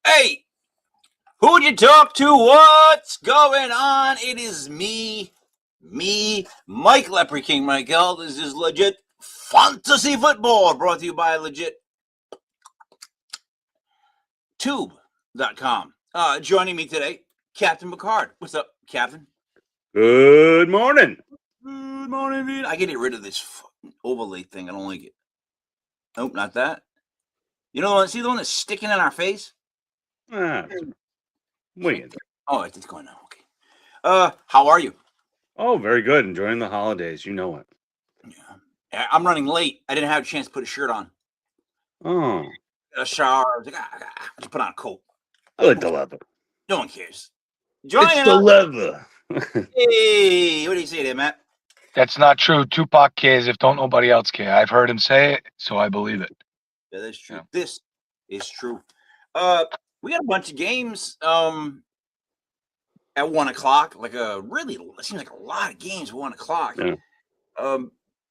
Hey, who'd you talk to? What's going on? It is me, Mike Leopard King Michael. This is Legit Fantasy Football, brought to you by Legit Tube.com. Joining me today, Captain Picard. What's up, Captain? Good morning. Good morning, man. I gotta get rid of this overlay thing. I don't like it. Nope, not that. You know, see the one that's sticking in our face? Weird. Oh, it's going now. Okay. How are you? Oh, very good. Enjoying the holidays. You know it. Yeah. I'm running late. I didn't have a chance to put a shirt on. Oh. A shower. I was like, I just put on a coat. I like the leather. No one cares. Joining it's the us. leather. Hey, what do you say there, Matt? That's not true. Tupac cares if don't nobody else care. I've heard him say it, so I believe it. Yeah, that's true. Yeah. This is true. We got a bunch of games at 1 o'clock. It seems like a lot of games at 1 o'clock. Yeah.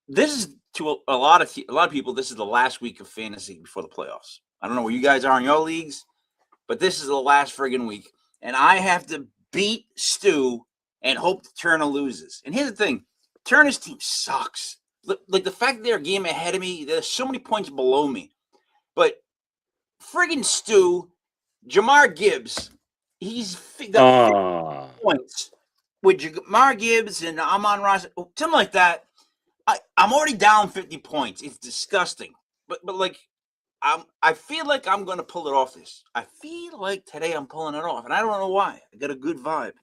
This is to a lot of people. This is the last week of fantasy before the playoffs. I don't know where you guys are in your leagues, but this is the last friggin' week, and I have to beat Stu and hope that Turner loses. And here's the thing: Turner's team sucks. Like the fact that they're a game ahead of me, there's so many points below me. But friggin' Stu, Jamar Gibbs, he's got 50 points with Jamar Gibbs and Amon Ross, something like that. I'm already down 50 points. It's disgusting. But like, I feel like I'm going to pull it off this. I feel like today I'm pulling it off, and I don't know why. I got a good vibe.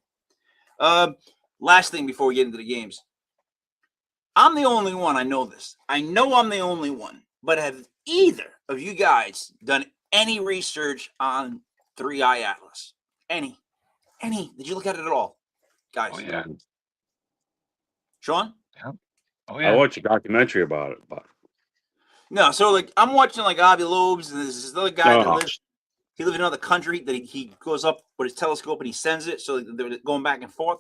Last thing before we get into the games. I'm the only one. I know this. I know I'm the only one. But have either of you guys done any research on 3i Atlas? Any? Did you look at it at all? Guys? Oh, yeah. Sean? Yeah. Oh, yeah. I watched a documentary about it, but no. So like, I'm watching like Avi Loeb's, and there's this other guy that lives. He lives in another country that he goes up with his telescope and he sends it. So they're going back and forth.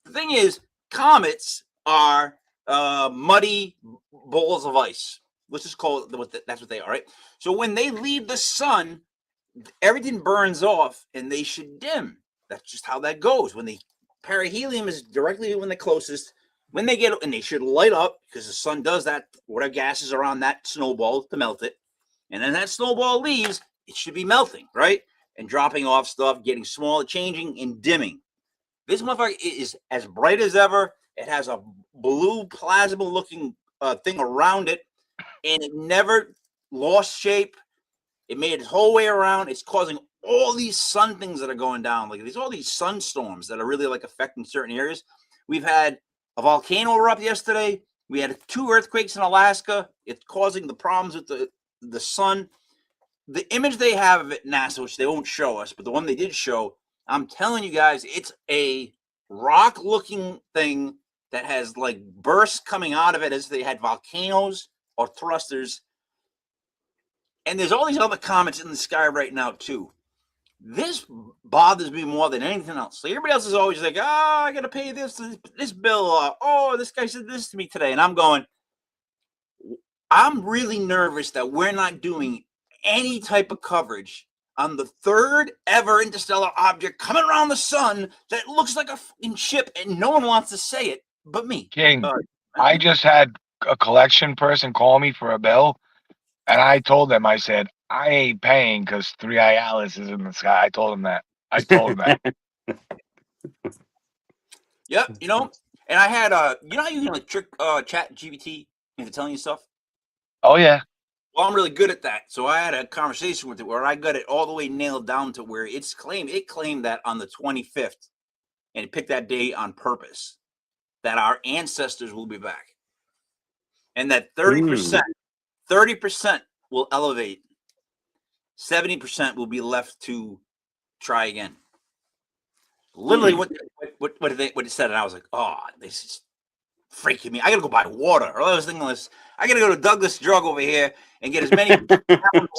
The thing is, comets are muddy balls of ice. Let's just call it that's what they are, right? So when they leave the sun, everything burns off and they should dim. That's just how that goes. When the perihelium is directly when they're closest, when they get, and they should light up because the sun does that, whatever gases are on that snowball to melt it. And then that snowball leaves, it should be melting, right? And dropping off stuff, getting smaller, changing and dimming. This motherfucker is as bright as ever. It has a blue plasma looking thing around it, and it never lost shape. It made its whole way around. It's causing all these sun things that are going down. Like all these sun storms that are really like affecting certain areas. We've had a volcano erupt yesterday. We had 2 earthquakes in Alaska. It's causing the problems with the sun. The image they have of it, NASA, which they won't show us, but the one they did show, I'm telling you guys, it's a rock-looking thing that has like bursts coming out of it as they had volcanoes or thrusters. And there's all these other comets in the sky right now, too. This bothers me more than anything else. So everybody else is always like, I got to pay this bill. This guy said this to me today. And I'm going, I'm really nervous that we're not doing any type of coverage on the third ever interstellar object coming around the sun that looks like a fucking ship, and no one wants to say it but me. King, I just had a collection person call me for a bill, and I told them, I said, I ain't paying because 3i Atlas is in the sky. I told him that. Yep, and I had how you can like trick chat GPT into telling you stuff? Oh, yeah. Well, I'm really good at that. So I had a conversation with it where I got it all the way nailed down to where it claimed that on the 25th, and it picked that day on purpose, that our ancestors will be back. And that 30% will elevate. 70% will be left to try again. Literally what it said, and I was like, oh, this is freaking me. I gotta go buy water. Or I was thinking this, I gotta go to Douglas Drug over here and get as many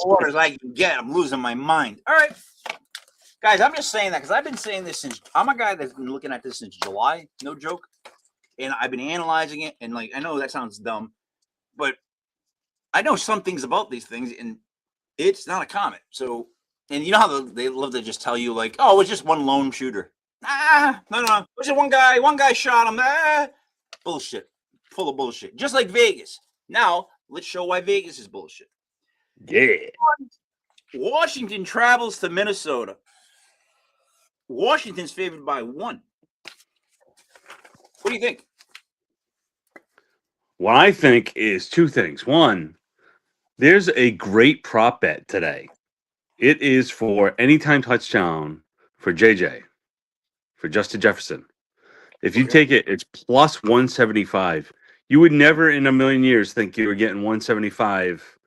water as I can get. I'm losing my mind. All right. Guys, I'm just saying that because I've been saying this since I'm a guy that's been looking at this since July, no joke. And I've been analyzing it, and like I know that sounds dumb, but I know some things about these things, and it's not a comet. So And you know how they love to just tell you, like, oh, it was just one lone shooter. No. It was just one guy. One guy shot him. Bullshit. Full of bullshit. Just like Vegas. Now, let's show why Vegas is bullshit. Yeah. Washington travels to Minnesota. Washington's favored by 1. What do you think? What I think is 2 things. One, there's a great prop bet today. It is for anytime touchdown for JJ, for Justin Jefferson. If you take it, it's plus 175. You would never in a million years think you were getting 175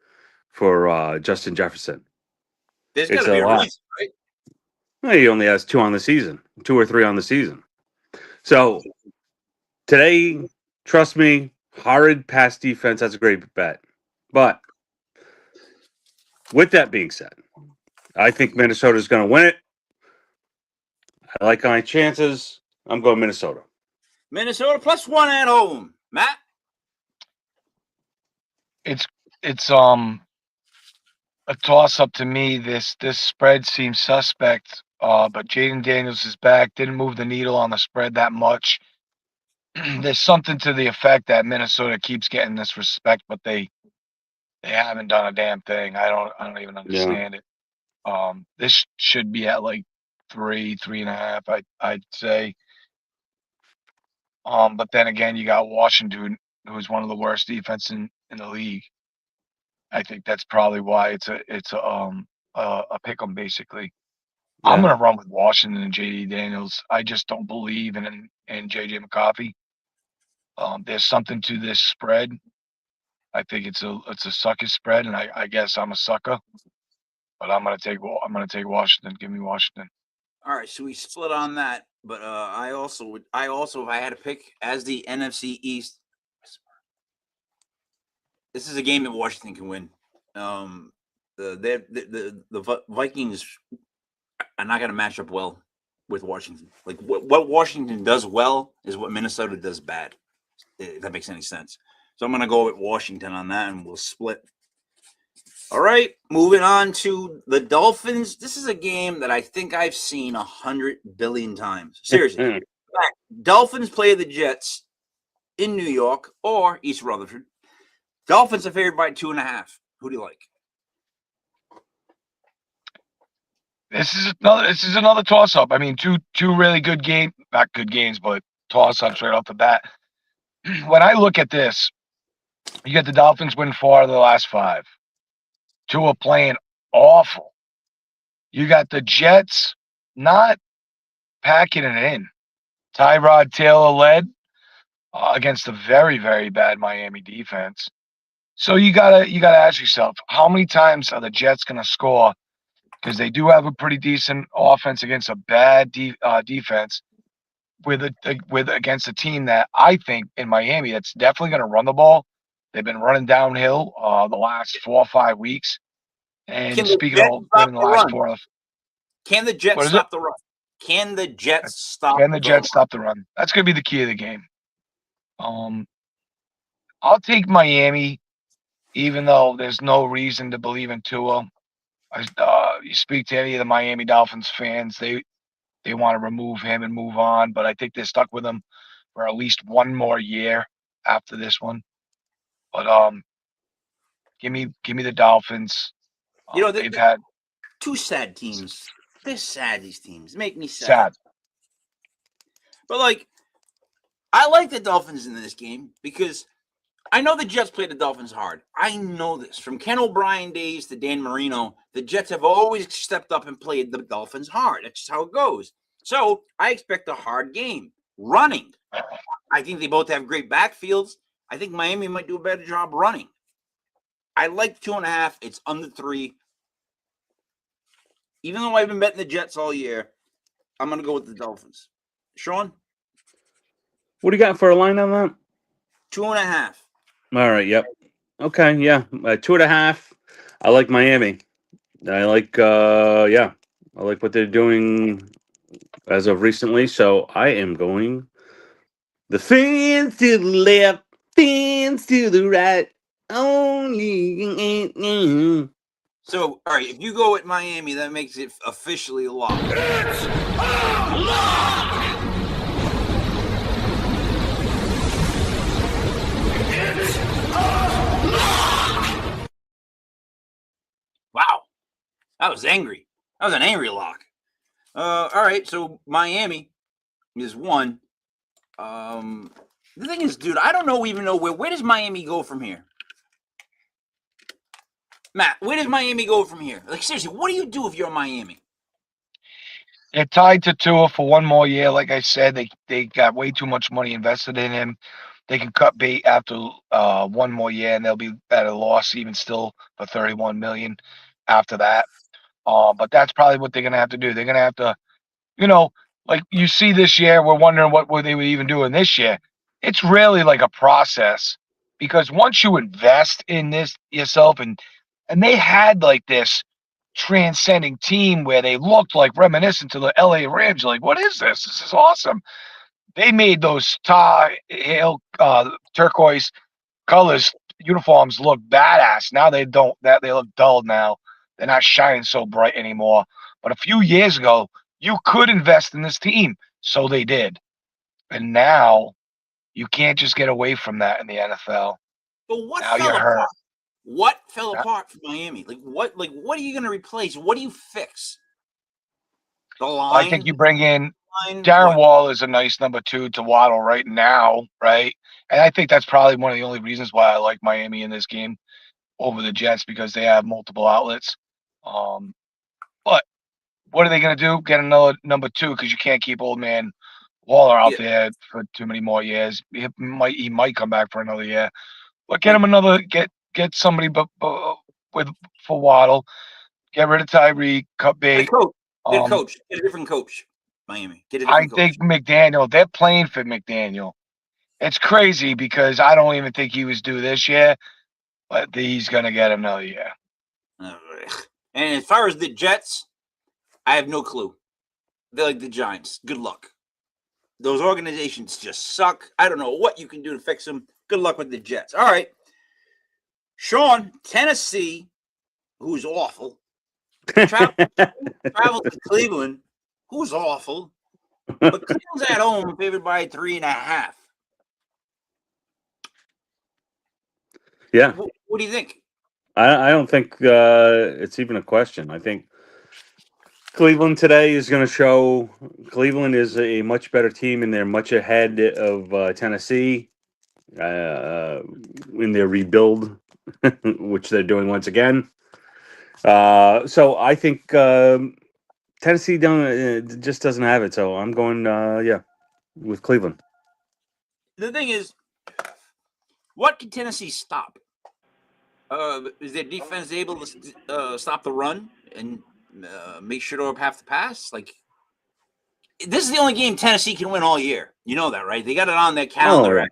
for Justin Jefferson. There's got to be a reason, right? Well, he only has 2 on the season, 2 or 3 on the season. So today, trust me, horrid pass defense, that's a great bet. But with that being said, I think Minnesota's going to win it. I like my chances. I'm going Minnesota. Minnesota plus 1 at home. Matt? It's a toss up to me. This spread seems suspect. But Jaden Daniels is back. Didn't move the needle on the spread that much. There's something to the effect that Minnesota keeps getting this respect, but they haven't done a damn thing. I don't even understand it. This should be at like 3.5. I'd say. But then again, you got Washington, who's one of the worst defense in the league. I think that's probably why it's a pick 'em basically. Yeah. I'm gonna run with Washington and JD Daniels. I just don't believe in JJ McCarthy. There's something to this spread. I think it's a sucker spread, and I guess I'm a sucker. But I'm gonna take Washington. Give me Washington. All right, so we split on that. But I also if I had to pick as the NFC East, this is a game that Washington can win. The Vikings are not going to match up well with Washington. Like what Washington does well is what Minnesota does bad. If that makes any sense. So I'm going to go with Washington on that, and we'll split. All right, moving on to the Dolphins. This is a game that I think I've seen 100 billion times. Seriously. Dolphins play the Jets in New York or East Rutherford. Dolphins are favored by 2.5. Who do you like? This is another toss-up. I mean, two really good games, not good games, but toss-ups right off the bat. When I look at this, you get the Dolphins win 4 of the last 5. Tua playing awful. You got the Jets not packing it in. Tyrod Taylor led against a very, very bad Miami defense. So you gotta ask yourself, how many times are the Jets gonna score? Because they do have a pretty decent offense against a bad defense against a team that I think in Miami that's definitely going to run the ball. They've been running downhill the last 4 or 5 weeks. And speaking of winning the last 4, can the Jets stop the run? Can the Jets stop? Can the Jets stop the run? That's going to be the key of the game. I'll take Miami, even though there's no reason to believe in Tua. You speak to any of the Miami Dolphins fans, they want to remove him and move on, but I think they're stuck with him for at least one more year after this one. But give me the Dolphins. They've had 2 sad teams. They're sad. These teams make me sad. But I like the Dolphins in this game because I know the Jets play the Dolphins hard. I know this. From Ken O'Brien days to Dan Marino, the Jets have always stepped up and played the Dolphins hard. That's just how it goes. So I expect a hard game. Running. I think they both have great backfields. I think Miami might do a better job running. I like 2.5. It's under 3. Even though I've been betting the Jets all year, I'm going to go with the Dolphins. Sean? What do you got for a line on that? 2.5. All right. Yep. Okay. Yeah. 2.5. I like Miami. I like, I like what they're doing as of recently. So I am going the fans to the left, fans to the right. Only So, all right, if you go with Miami, that makes it officially locked. It's a lock! It's a lock! Wow. That was angry. That was an angry lock. All right, so Miami is one. The thing is, dude, I don't even know where does Miami go from here? Matt, where does Miami go from here? Like, seriously, what do you do if you're Miami? They're tied to Tua for one more year. Like I said, they got way too much money invested in him. They can cut bait after one more year, and they'll be at a loss even still for $31 million after that. But that's probably what they're gonna have to do. They're gonna have to, like you see this year, we're wondering what they would even do in this year. It's really like a process because once you invest in this yourself, and they had like this transcending team where they looked like reminiscent to the LA Rams. You're like, what is this? This is awesome. They made those turquoise colors uniforms look badass. Now they don't. That they look dull now. They're not shining so bright anymore. But a few years ago, you could invest in this team, so they did. And now you can't just get away from that in the NFL. But what Now fell you're apart? hurt. What fell apart for Miami? Like what are you going to replace? What do you fix? The line? I think you bring in line? Darren Wall is a nice number 2 to Waddle right now, right? And I think that's probably one of the only reasons why I like Miami in this game over the Jets, because they have multiple outlets. But what are they going to do? Get another number 2, because you can't keep old man Waller out there for too many more years. He might come back for another year. But get him another get somebody for Waddle. Get rid of Tyree, cut bait. Get a coach. Get a different coach. Miami. Get a I different coach. think McDaniel, they're playing for McDaniel. It's crazy because I don't even think he was due this year, but he's going to get another year. And as far as the Jets, I have no clue. They're like the Giants. Good luck. Those organizations just suck. I don't know what you can do to fix them. Good luck with the Jets. All right. Sean, Tennessee, who's awful. Travel to Cleveland, who's awful. But Cleveland's at home, favored by 3.5. Yeah. What do you think? I don't think it's even a question. I think Cleveland today is going to show Cleveland is a much better team, and they're much ahead of Tennessee in their rebuild, which they're doing once again. So I think Tennessee just doesn't have it. So I'm going, with Cleveland. The thing is, what can Tennessee stop? Is their defense able to stop the run and make sure to have to pass? Like, this is the only game Tennessee can win all year. You know that, right? They got it on their calendar. Oh,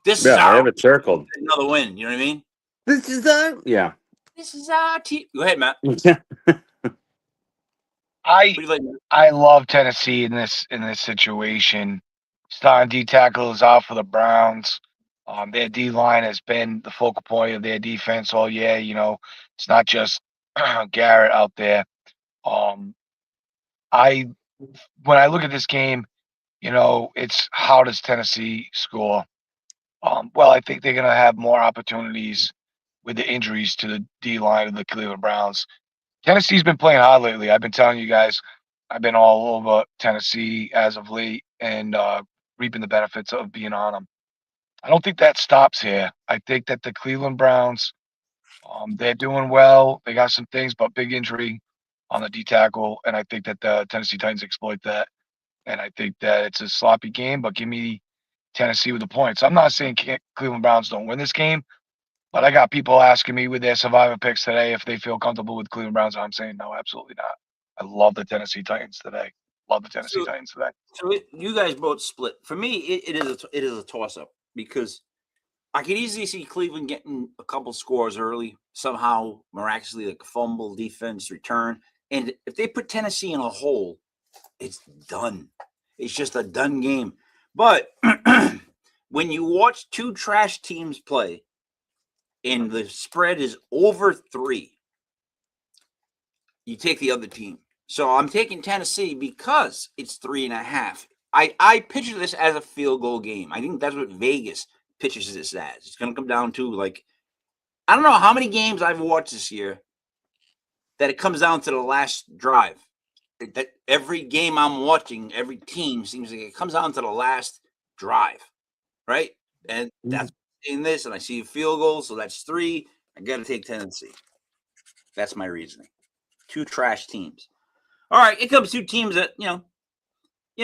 this yeah, is I have it circled. Another win. You know what I mean? This is our This is our team. Go ahead, Matt. I love Tennessee in this situation. Starting D tackle is out for the Browns. Their D line has been the focal point of their defense all year. It's not just Garrett out there. When I look at this game, it's how does Tennessee score? Well, I think they're going to have more opportunities with the injuries to the D line of the Cleveland Browns. Tennessee's been playing hard lately. I've been telling you guys, I've been all over Tennessee as of late and reaping the benefits of being on them. I don't think that stops here. I think that the Cleveland Browns, they're doing well. They got some things, but big injury on the D tackle, and I think that the Tennessee Titans exploit that. And I think that it's a sloppy game, but give me Tennessee with the points. I'm not saying Cleveland Browns don't win this game, but I got people asking me with their survivor picks today if they feel comfortable with Cleveland Browns. I'm saying no, absolutely not. I love the Tennessee Titans today. So you guys both split. For me, it is a toss up because I could easily see Cleveland getting a couple scores early, somehow miraculously, like a fumble, defense, return. And if they put Tennessee in a hole, it's done. It's just a done game. But when you watch two trash teams play and the spread is over 3, you take the other team. So I'm taking Tennessee because it's 3.5. I picture this as a field goal game. I think that's what Vegas pitches this as. It's going to come down to, like, I don't know how many games I've watched this year that it comes down to the last drive. That every game I'm watching, every team seems like it comes down to the last drive, right? And that's in this, and I see a field goal, so that's 3. I got to take Tennessee. That's my reasoning. 2 trash teams. All right, it comes 2 teams that you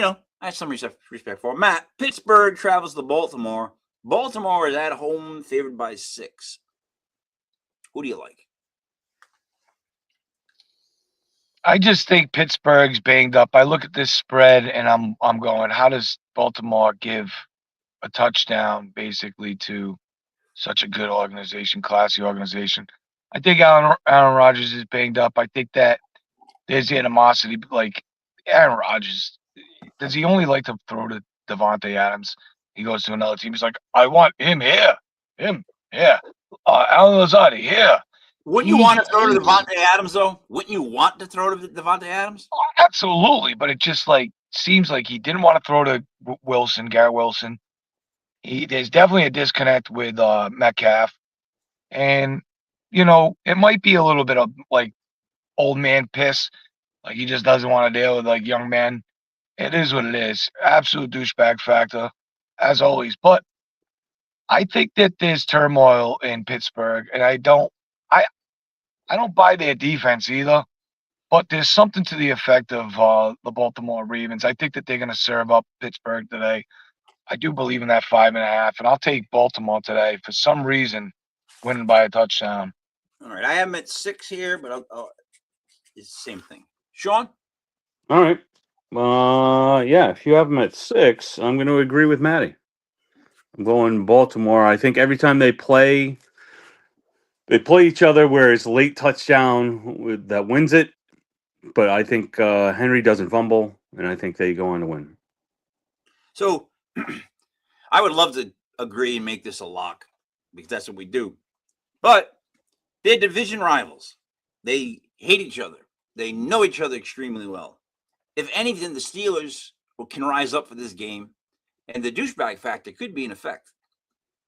know, I have some respect for. Matt, Pittsburgh travels to Baltimore. Baltimore is at home, favored by 6. Who do you like? I just think Pittsburgh's banged up. I look at this spread and I'm going, how does Baltimore give a touchdown basically to such a good organization, classy organization? I think Aaron Rodgers is banged up. I think that there's animosity. Like Aaron Rodgers, does he only like to throw to Devontae Adams? He goes to another team. He's like, I want him here, Alan Lazard here. Wouldn't you want to throw to Devontae Adams, though? Wouldn't you want to throw to Devontae Adams? Oh, absolutely, but it just like seems like he didn't want to throw to Garrett Wilson. There's definitely a disconnect with Metcalf, and it might be a little bit of like old man piss, like he just doesn't want to deal with like young men. It is what it is. Absolute douchebag factor, as always. But I think that there's turmoil in Pittsburgh, and I don't buy their defense either. But there's something to the effect of the Baltimore Ravens. I think that they're going to serve up Pittsburgh today. I do believe in that 5.5, and I'll take Baltimore today for some reason, winning by a touchdown. All right, I have them at 6 here, but it's the same thing. Sean? All right. Yeah, if you have them at 6, I'm going to agree with Matty. I'm going Baltimore. I think every time they play each other where it's late touchdown that wins it. But I think Henry doesn't fumble, and I think they go on to win. So I would love to agree and make this a lock because that's what we do. But they're division rivals. They hate each other. They know each other extremely well. If anything, the Steelers can rise up for this game, and the douchebag factor could be in effect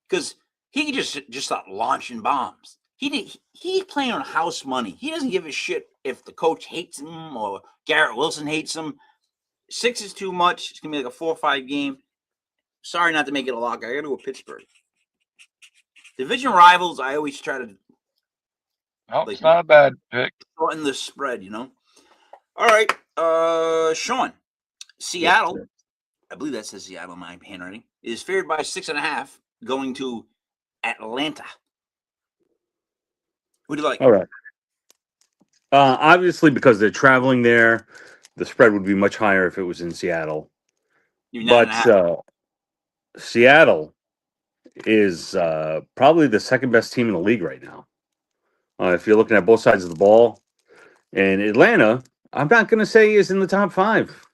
because he could just start launching bombs. He's playing on house money. He doesn't give a shit if the coach hates him or Garrett Wilson hates him. 6 is too much. It's going to be like a 4-5 game. Sorry not to make it a lock. I got to go Pittsburgh. Division rivals, I always try to... No, it's not a bad pick. In the spread, All right. Sean, Seattle, yes, I believe that says Seattle in my handwriting, is favored by 6.5 going to Atlanta. Who do you like? All right. Obviously, because they're traveling there, the spread would be much higher if it was in Seattle. But Seattle is probably the second best team in the league right now. If you're looking at both sides of the ball. And Atlanta, I'm not going to say is in the top 5.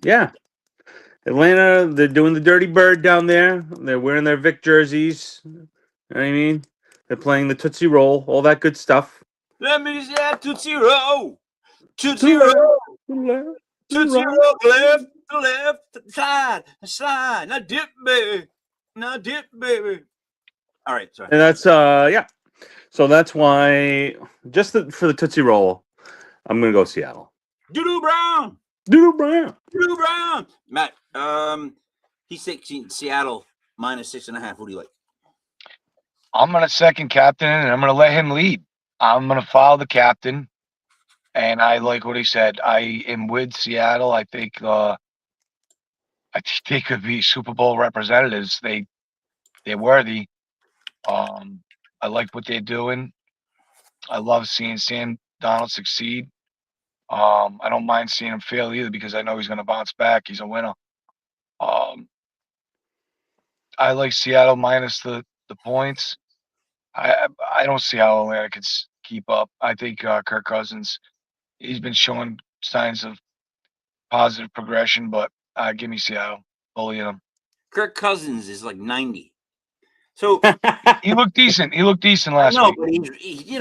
Yeah. Atlanta, they're doing the dirty bird down there. They're wearing their Vic jerseys. You know what I mean? They're playing the Tootsie Roll, all that good stuff. Let me see that Tootsie Roll. Tootsie Roll. Tootsie Roll. Left to left. Slide. Now dip, baby. All right, sorry. And that's, yeah. So that's why, just for the Tootsie Roll, I'm going to go Seattle. Doodoo Brown. Matt, he's taking Seattle minus 6.5. Who do you like? I'm going to second captain, and I'm going to let him lead. I'm going to follow the captain, and I like what he said. I am with Seattle. I think they could be Super Bowl representatives. They're worthy. I like what they're doing. I love seeing Sam Donald succeed. I don't mind seeing him fail either because I know he's going to bounce back. He's a winner. I like Seattle minus the points. I don't see how Atlanta could keep up. I think Kirk Cousins, he's been showing signs of positive progression, but give me Seattle. Bullying him. Kirk Cousins is like 90. So he looked decent. He looked decent last week. But he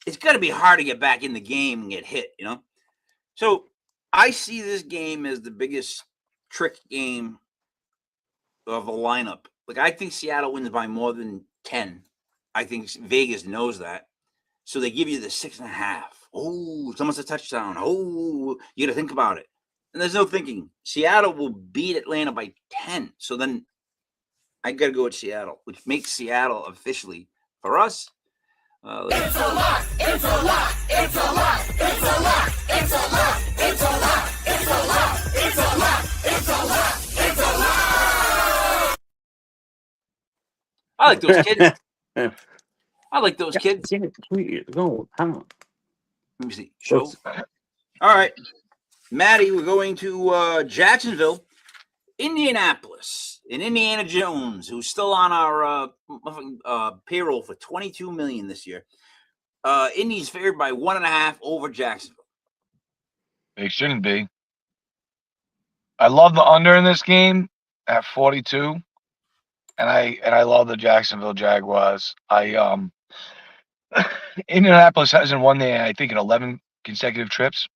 it's got to be hard to get back in the game and get hit, you know? So I see this game as the biggest trick game of a lineup. Like, I think Seattle wins by more than 10. I think Vegas knows that. So they give you the 6.5. Oh, it's almost a touchdown. Oh, you got to think about it. And there's no thinking. Seattle will beat Atlanta by 10. So then I got to go with Seattle, which makes Seattle officially, for us, It's a lock! It's a lock! It's a lock! It's a lock! It's a lock! It's a lock! It's a lock! It's a lock! It's a lock! It's a lock! I like those kids. I like those kids. Go, come on. Let me see. Show. All right. Maddie, we're going to Jacksonville, Indianapolis, and Indiana Jones, who's still on our payroll for $22 million this year. Indy's favored by 1.5 over Jacksonville. They shouldn't be. I love the under in this game at 42, and I love the Jacksonville Jaguars. Indianapolis hasn't won there, I think, in 11 consecutive trips.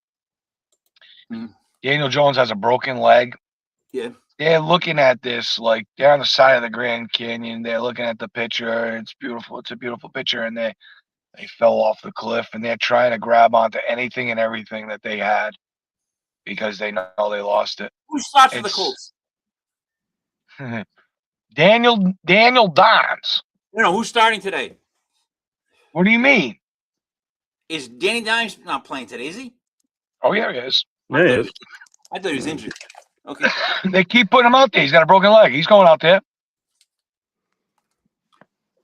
Daniel Jones has a broken leg. Yeah. They're looking at this like they're on the side of the Grand Canyon. They're looking at the picture. It's beautiful. It's a beautiful picture, and they fell off the cliff, and they're trying to grab onto anything and everything that they had because they know they lost it. Who starts for the Colts? Daniel Dimes. No, who's starting today? What do you mean? Is Danny Dimes not playing today? Is he? Oh yeah, he is. There he is. I thought he was injured. Okay. They keep putting him out there. He's got a broken leg. He's going out there.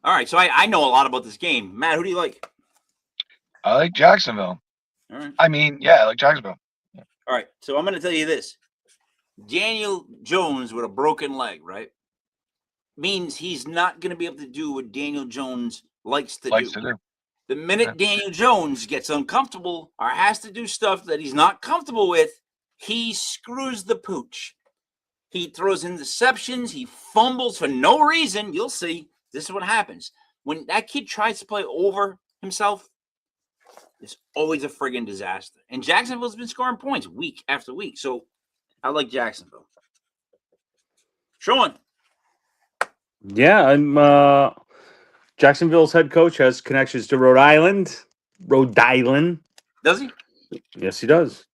All right. So I know a lot about this game. Matt, who do you like? I like Jacksonville. All right. I mean, yeah, I like Jacksonville. All right. So I'm going to tell you this. Daniel Jones with a broken leg, right? Means he's not going to be able to do what Daniel Jones likes to do. The minute Daniel Jones gets uncomfortable or has to do stuff that he's not comfortable with, he screws the pooch. He throws interceptions. He fumbles for no reason. You'll see. This is what happens. When that kid tries to play over himself, it's always a friggin' disaster. And Jacksonville's been scoring points week after week. So I like Jacksonville. Sean. Yeah, I'm Jacksonville's head coach has connections to Rhode Island. Does he? Yes, he does.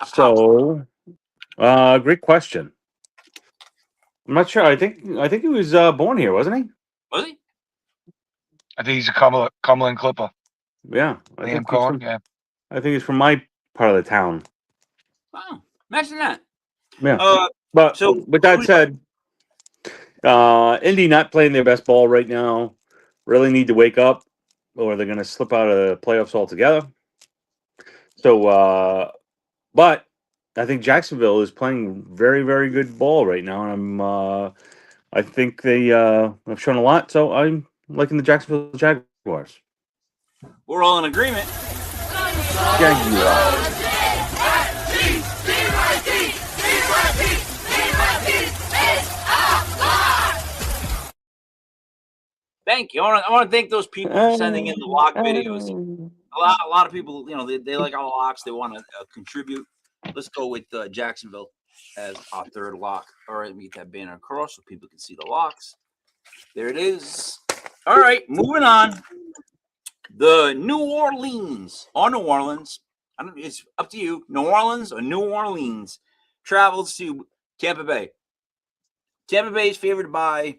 So, great question. I'm not sure. I think he was born here, wasn't he? Was he? I think he's a Cumberland Clipper. Yeah, I think he's from my part of the town. Wow, imagine that. Yeah. But with that said, Indy not playing their best ball right now. Really need to wake up, or they're going to slip out of the playoffs altogether. So, but I think Jacksonville is playing very, very good ball right now, and I think they have shown a lot. So I'm liking the Jacksonville Jaguars. We're all in agreement. Jaguars. Thank you. I want to thank those people for sending in the lock videos. A lot of people, they like our locks. They want to contribute. Let's go with Jacksonville as our third lock. All right, let me get that banner across so people can see the locks. There it is. All right, moving on. The New Orleans or New Orleans. It's up to you. New Orleans or New Orleans travels to Tampa Bay. Tampa Bay is favored by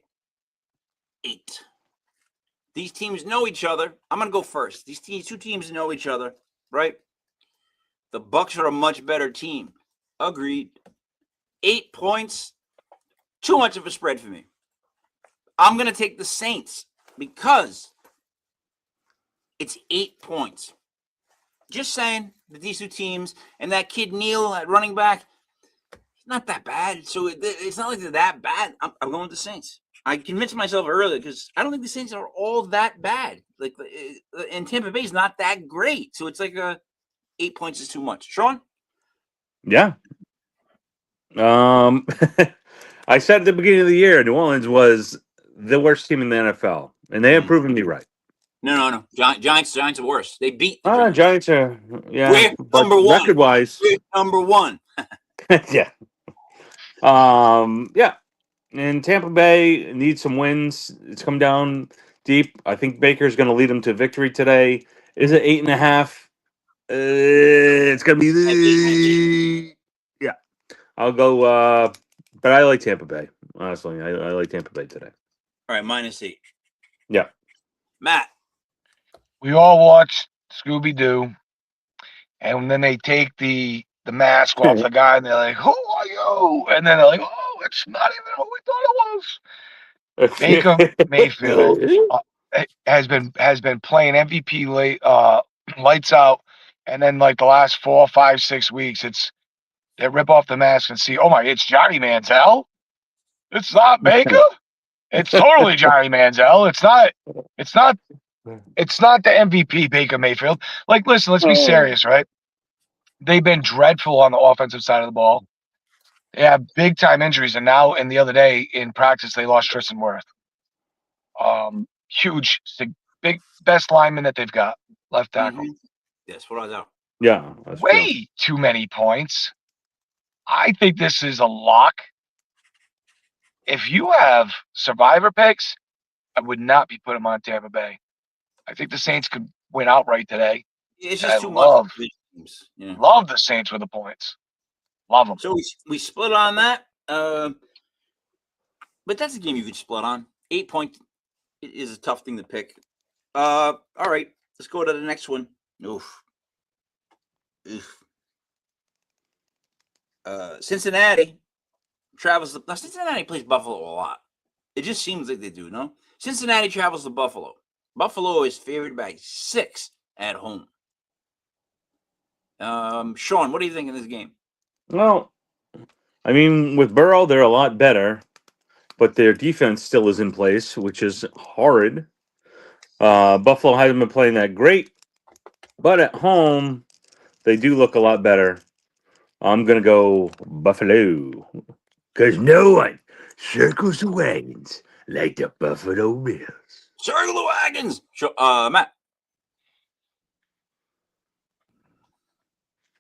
8. These teams know each other. I'm going to go first. These two teams know each other, right? The Bucs are a much better team. Agreed. 8 points, too much of a spread for me. I'm going to take the Saints because it's 8 points. Just saying that these two teams and that kid Neal at running back, not that bad. So it's not like they're that bad. I'm going with the Saints. I convinced myself earlier because I don't think the Saints are all that bad. And Tampa Bay is not that great. So it's like 8 points is too much. Sean? Yeah. I said at the beginning of the year, New Orleans was the worst team in the NFL, and they have proven me right. No. Giants are worse. They beat the Giants. Giants are, yeah. We're But number one. record-wise, We're number one. yeah. Yeah. And Tampa Bay needs some wins. It's come down deep. I think Baker's going to lead them to victory today. Is it 8.5? It's going to be yeah. I'll go. But I like Tampa Bay. Honestly, I like Tampa Bay today. All right, -8. Yeah. Matt. We all watched Scooby-Doo, and then they take the mask off the guy, and they're like, "Who are you?" And then they're like, "Oh, it's not even who we thought it was." Baker Mayfield has been playing MVP lights out, and then like the last 4, 5, 6 weeks, they rip off the mask and see, oh my, it's Johnny Manziel. It's not Baker. It's totally Johnny Manziel. It's not the MVP Baker Mayfield. Like, listen, let's be serious, right? They've been dreadful on the offensive side of the ball. They have big time injuries, and now and the other day in practice they lost Tristan Wirth. Huge, big, best lineman that they've got, left tackle. Yes, what I know. Yeah, that's way too many points. I think this is a lock. If you have survivor picks, I would not be putting them on Tampa Bay. I think the Saints could win outright today. It's just too much. Yeah. Love the Saints with the points. Love them. So we split on that. But that's a game you could split on. 8 points is a tough thing to pick. All right, let's go to the next one. Oof. Cincinnati travels. Now Cincinnati plays Buffalo a lot. It just seems like they do. No, Cincinnati travels to Buffalo. Buffalo is favored by 6 at home. Sean, what do you think in this game? Well, I mean, with Burrow, they're a lot better, but their defense still is in place, which is horrid. Buffalo hasn't been playing that great, but at home, they do look a lot better. I'm going to go Buffalo, because no one circles the wagons like the Buffalo Bills. Circle the wagons. Matt.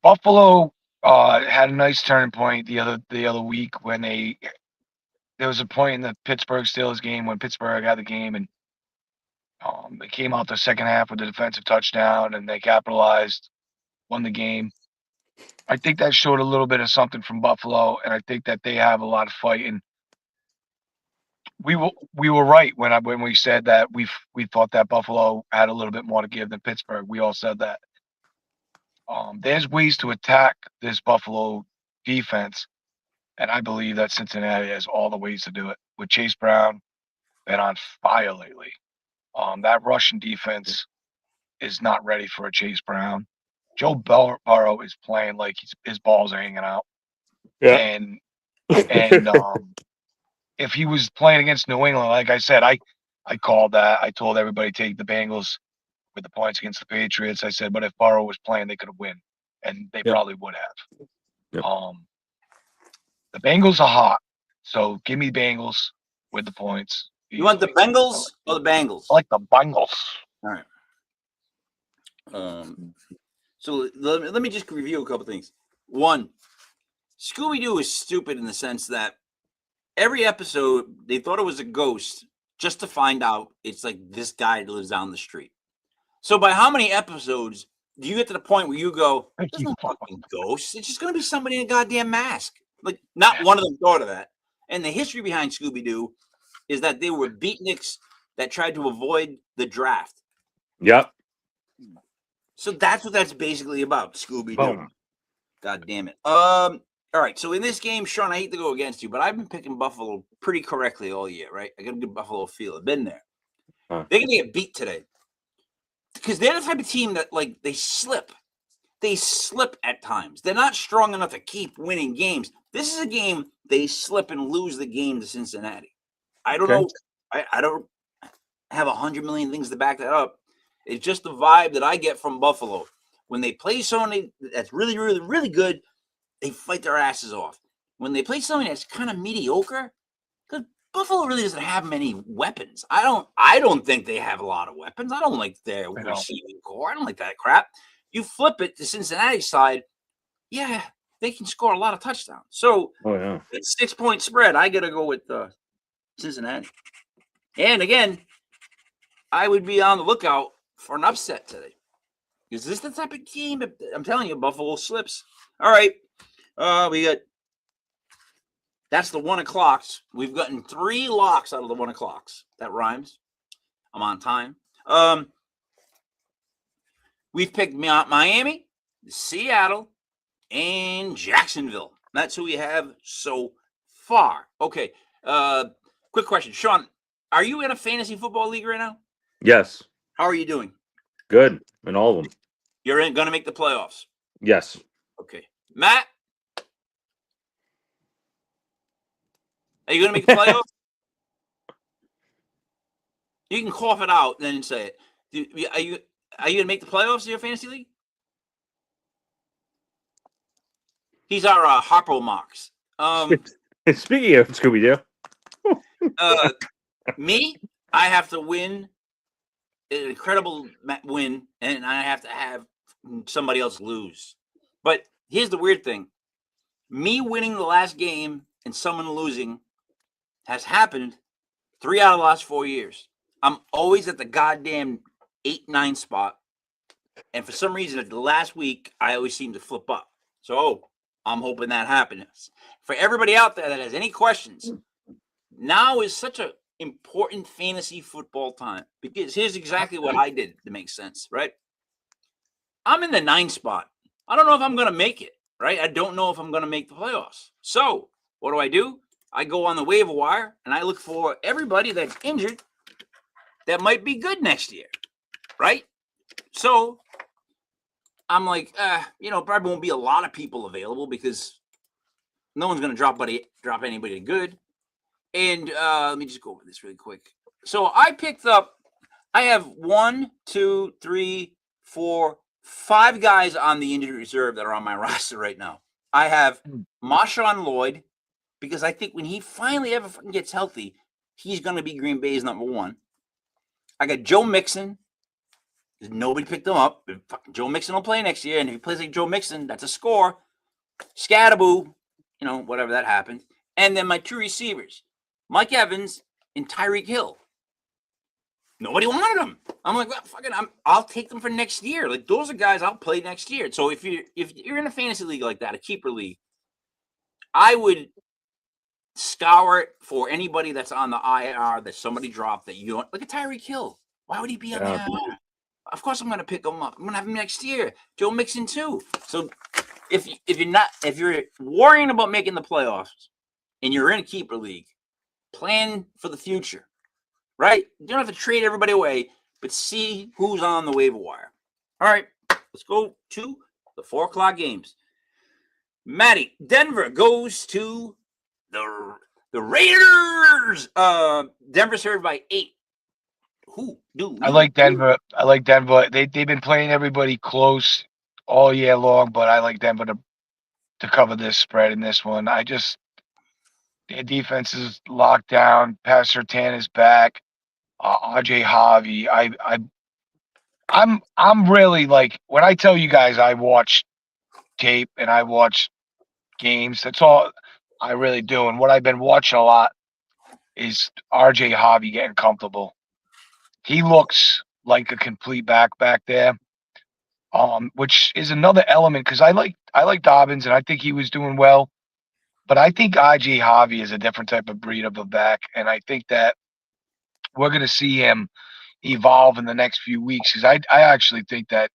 Buffalo had a nice turning point the other week when there was a point in the Pittsburgh Steelers game when Pittsburgh had the game, and they came out the second half with a defensive touchdown and they capitalized, won the game. I think that showed a little bit of something from Buffalo, and I think that they have a lot of fight. And we were right when we said that we thought that Buffalo had a little bit more to give than Pittsburgh. We all said that. There's ways to attack this Buffalo defense, and I believe that Cincinnati has all the ways to do it. With Chase Brown, been on fire lately. That Russian defense is not ready for a Chase Brown. Joe Burrow is playing like his balls are hanging out. Yeah. And if he was playing against New England, like I said, I called that. I told everybody take the Bengals with the points against the Patriots. I said, but if Burrow was playing, they could have won, and they probably would have. Yep. The Bengals are hot, so give me Bengals with the points. You want the Bengals or the Bengals? I like the Bengals. All right. So let me just review a couple things. One, Scooby-Doo is stupid in the sense that every episode they thought it was a ghost just to find out it's like this guy that lives down the street. So by how many episodes do you get to the point where you go, there's no fucking ghost. It's just going to be somebody in a goddamn mask. Like, not one of them thought of that. And the history behind Scooby-Doo is that they were beatniks that tried to avoid the draft. Yep. So that's what that's basically about, Scooby-Doo. God damn it. All right, so in this game, Sean, I hate to go against you, but I've been picking Buffalo pretty correctly all year, right? I got a good Buffalo feel. I've been there. They're going to get beat today. Because they're the type of team that, like, they slip. They slip at times. They're not strong enough to keep winning games. This is a game they slip and lose the game to Cincinnati. I don't know. I don't have 100 million things to back that up. It's just the vibe that I get from Buffalo. When they play somebody that's really, really, really good, they fight their asses off. When they play somebody that's kind of mediocre, because Buffalo really doesn't have many weapons. I don't think they have a lot of weapons. I don't like their receiving core. I don't like that crap. You flip it to Cincinnati side, yeah, they can score a lot of touchdowns. So it's 6-point spread. I gotta go with Cincinnati. And again, I would be on the lookout for an upset today. Is this the type of game? I'm telling you, Buffalo slips. All right. We got that's the 1 o'clocks. We've gotten 3 locks out of the 1 o'clocks. That rhymes. I'm on time. We've picked Miami, Seattle, and Jacksonville. That's who we have so far. Okay. Quick question. Sean, are you in a fantasy football league right now? Yes. How are you doing? Good. In all of them. You're going to make the playoffs? Yes. Okay. Matt? Are you going to make the playoffs? You can cough it out and then say it. Are you going to make the playoffs in your fantasy league? He's our Harpo Marks. Speaking of Scooby-Doo. Me, I have to win an incredible win, and I have to have somebody else lose. But here's the weird thing. Me winning the last game and someone losing has happened 3 out of the last 4 years. I'm always at the goddamn 8-9 spot. And for some reason, at the last week, I always seem to flip up. So I'm hoping that happens. For everybody out there that has any questions, now is such an important fantasy football time. Because here's exactly what I did to make sense, right? I'm in the 9 spot. I don't know if I'm going to make it, right? I don't know if I'm going to make the playoffs. So what do? I go on the waiver wire, and I look for everybody that's injured that might be good next year, right? So I'm like, probably won't be a lot of people available because no one's going to drop anybody good. And let me just go over this really quick. So I have 1, 2, 3, 4, 5 guys on the injured reserve that are on my roster right now. I have Marshawn Lloyd, because I think when he finally ever fucking gets healthy, he's going to be Green Bay's number 1. I got Joe Mixon. Nobody picked him up. Fucking Joe Mixon will play next year, and if he plays like Joe Mixon, that's a score. Scatterboo, whatever that happened. And then my 2 receivers, Mike Evans and Tyreek Hill. Nobody wanted them. I'm like, well, fucking, I'll take them for next year. Like, those are guys I'll play next year. So if you're in a fantasy league like that, a keeper league, I would scour it for anybody that's on the IR that somebody dropped that you don't. Look at Tyreek Hill. Why would he be on the IR? Of course I'm going to pick him up. I'm going to have him next year. Joe Mixon too. So if you're worrying about making the playoffs and you're in a keeper league, plan for the future, right? You don't have to trade everybody away, but see who's on the waiver wire. All right, let's go to the 4 o'clock games. Matty, Denver goes to the Raiders. Denver's favored by 8. I like Denver. They've been playing everybody close all year long, but I like Denver to cover this spread in this one. Their defense is locked down. Pat Surtain is back. RJ Harvey. I'm really like, when I tell you guys I watch tape and I watch games, that's all I really do. And what I've been watching a lot is RJ Harvey getting comfortable. He looks like a complete back there, which is another element because I like Dobbins and I think he was doing well, but I think RJ Harvey is a different type of breed of a back, and I think that we're going to see him evolve in the next few weeks because I actually think that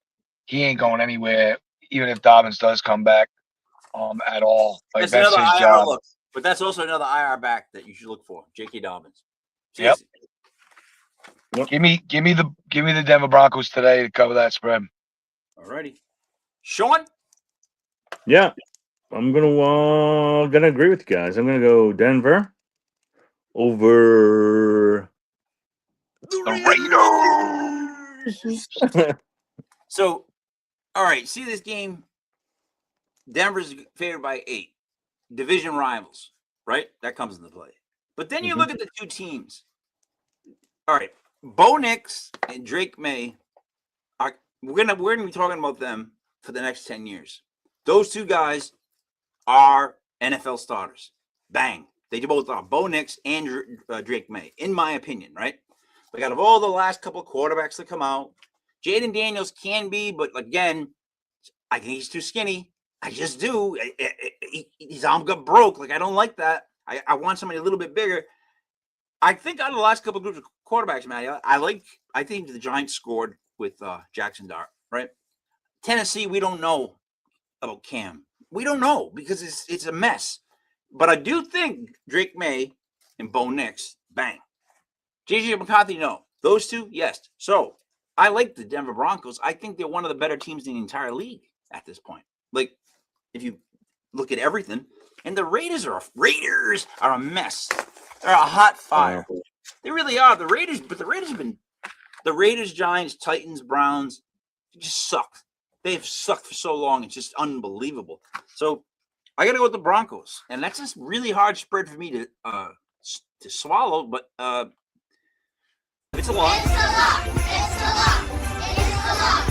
he ain't going anywhere even if Dobbins does come back at all. Like, that's that's his IR job. look, but that's also another IR back that you should look for, J.K. Dobbins. Yep. Give me the Denver Broncos today to cover that spread. Alrighty, Sean. Yeah, I'm gonna agree with you guys. I'm gonna go Denver over the Raiders. So, all right, see this game. Denver's favored by 8. Division rivals, right? That comes into play. But then you look at the two teams. All right, Bo Nix and Drake May are we're gonna be talking about them for the next 10 years. Those two guys are NFL starters. Bang. They both are. Bo Nix and Drake May, in my opinion, right? Like out of all the last couple of quarterbacks that come out, Jaden Daniels can be, but again, I think he's too skinny. I just do. His arm got broke. Like, I don't like that. I want somebody a little bit bigger. I think out of the last couple of groups of quarterbacks, man, I think the Giants scored with Jackson Dart, right? Tennessee, we don't know about Cam. We don't know because it's a mess. But I do think Drake May and Bo Nix, bang. JJ McCarthy, no. Those two, yes. So I like the Denver Broncos. I think they're one of the better teams in the entire league at this point. Like, if you look at everything, and the Raiders are a mess. They're a hot fire. They really are. The Raiders have been the Raiders, Giants, Titans, Browns, just suck. They've sucked for so long. It's just unbelievable. So I got to go with the Broncos, and that's just really hard spread for me to swallow. But it's a lot. It's a lot. It's a lot. It's a lot.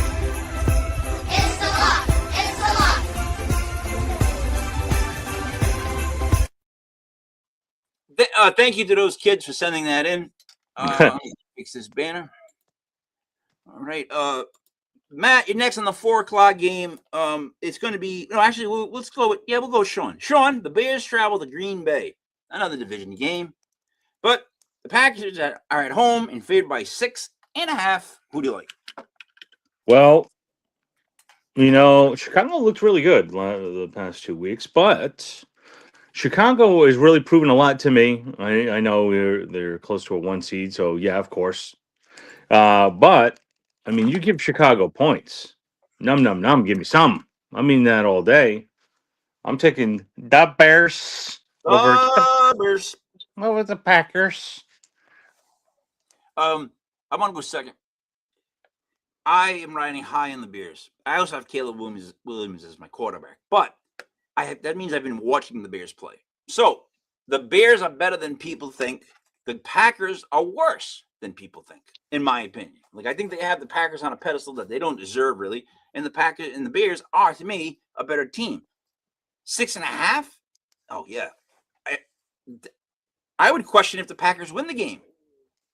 It's a lot. It's a lot. Thank you to those kids for sending that in. Fix this banner. All right. Matt, you're next on the 4:00 game. It's going to be actually let's go with we'll go Sean. Sean, the Bears travel to Green Bay, another division game, but the Packers are at home and favored by 6.5. Who do you like? Well, Chicago looked really good the past 2 weeks, but Chicago is really proving a lot to me. I know they're close to a 1 seed, so yeah, of course. But I mean, you give Chicago points. Num, give me some. I mean that all day. I'm taking the Bears over the Packers. I want to go second. I am riding high in the Bears. I also have Caleb Williams as my quarterback, but that means I've been watching the Bears play. So the Bears are better than people think. The Packers are worse than people think, in my opinion. Like, I think they have the Packers on a pedestal that they don't deserve, really. And the Packers and the Bears are, to me, a better team. 6.5? Oh, yeah. I would question if the Packers win the game.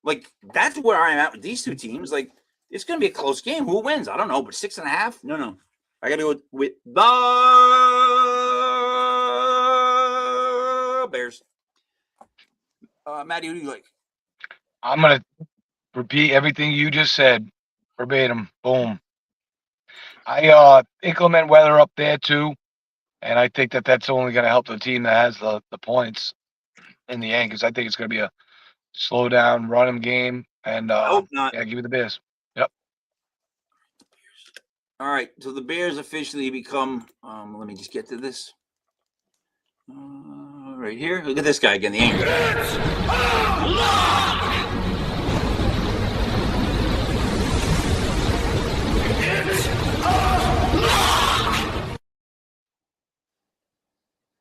Like, that's where I'm at with these two teams. Like, it's going to be a close game. Who wins? I don't know. But 6.5? No. I got to go with the Bears. Maddie, who do you like? I'm going to repeat everything you just said. Verbatim. Boom. I inclement weather up there, too. And I think that's only going to help the team that has the points in the end, because I think it's going to be a slow down, run 'em game. And I hope not. Yeah, give me the Bears. Yep. All right. So the Bears officially become, let me just get to this. Right here. Look at this guy again, the angry guy.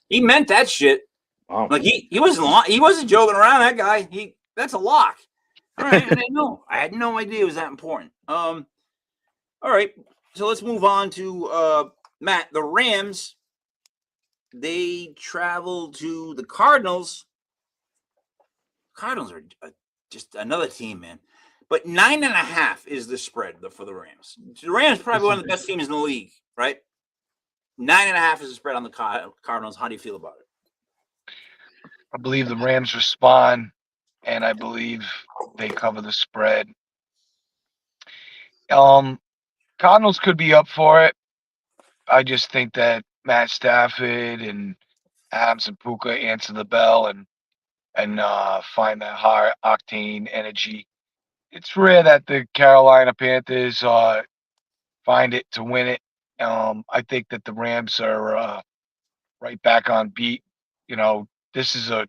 He meant that shit. Wow. Like he wasn't joking around. That guy, that's a lock. All right, I didn't know. I had no idea it was that important. All right, so let's move on to Matt. The Rams, they travel to the Cardinals. Cardinals are just another team, man. But 9.5 is the spread for the Rams. The Rams are probably one of the best teams in the league, right? 9.5 is the spread on the Cardinals. How do you feel about it? I believe the Rams respond, and I believe they cover the spread. Cardinals could be up for it. I just think that Matt Stafford and Adams and Puka answer the bell and find that high octane energy. It's rare that the Carolina Panthers find it to win it. I think that the Rams are right back on beat. This is a